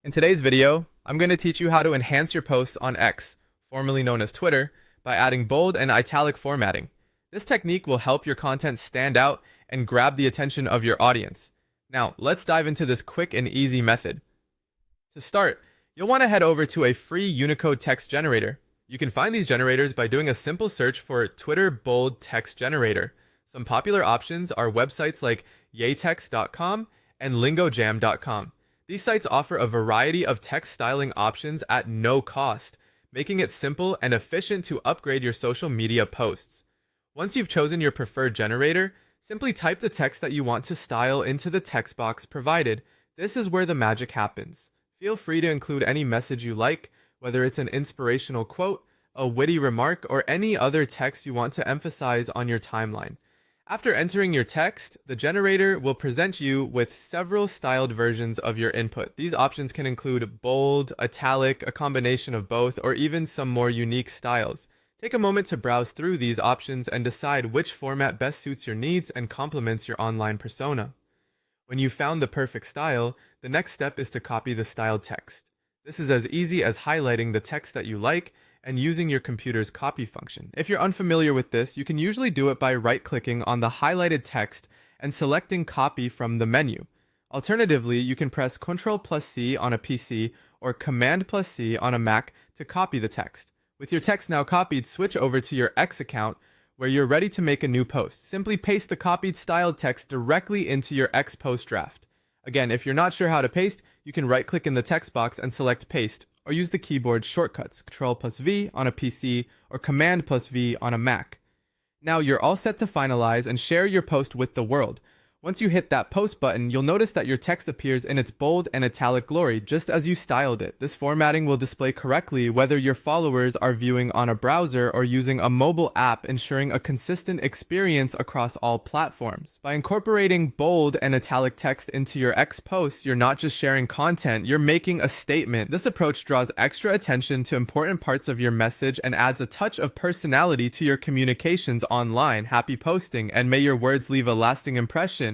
In today's video, I'm going to teach you how to enhance your posts on X, formerly known as Twitter, by adding bold and italic formatting. This technique will help your content stand out and grab the attention of your audience. Now, let's dive into this quick and easy method. To start, you'll want to head over to a free Unicode text generator. You can find these generators by doing a simple search for Twitter Bold Text Generator. Some popular options are websites like yatext.com and lingojam.com. These sites offer a variety of text styling options at no cost, making it simple and efficient to upgrade your social media posts. Once you've chosen your preferred generator, simply type the text that you want to style into the text box provided. This is where the magic happens. Feel free to include any message you like, whether it's an inspirational quote, a witty remark, or any other text you want to emphasize on your timeline. After entering your text, the generator will present you with several styled versions of your input. These options can include bold, italic, a combination of both, or even some more unique styles. Take a moment to browse through these options and decide which format best suits your needs and complements your online persona. When you've found the perfect style, the next step is to copy the styled text. This is as easy as highlighting the text that you like and using your computer's copy function. If you're unfamiliar with this, you can usually do it by right-clicking on the highlighted text and selecting Copy from the menu. Alternatively, you can press Ctrl+C on a PC or Command+C on a Mac to copy the text. With your text now copied, switch over to your X account where you're ready to make a new post. Simply paste the copied styled text directly into your X post draft. Again, if you're not sure how to paste, you can right-click in the text box and select Paste, or use the keyboard shortcuts Ctrl+V on a PC or Command+V on a Mac. Now you're all set to finalize and share your post with the world. Once you hit that post button, you'll notice that your text appears in its bold and italic glory, just as you styled it. This formatting will display correctly whether your followers are viewing on a browser or using a mobile app, ensuring a consistent experience across all platforms. By incorporating bold and italic text into your X posts, you're not just sharing content, you're making a statement. This approach draws extra attention to important parts of your message and adds a touch of personality to your communications online. Happy posting, and may your words leave a lasting impression.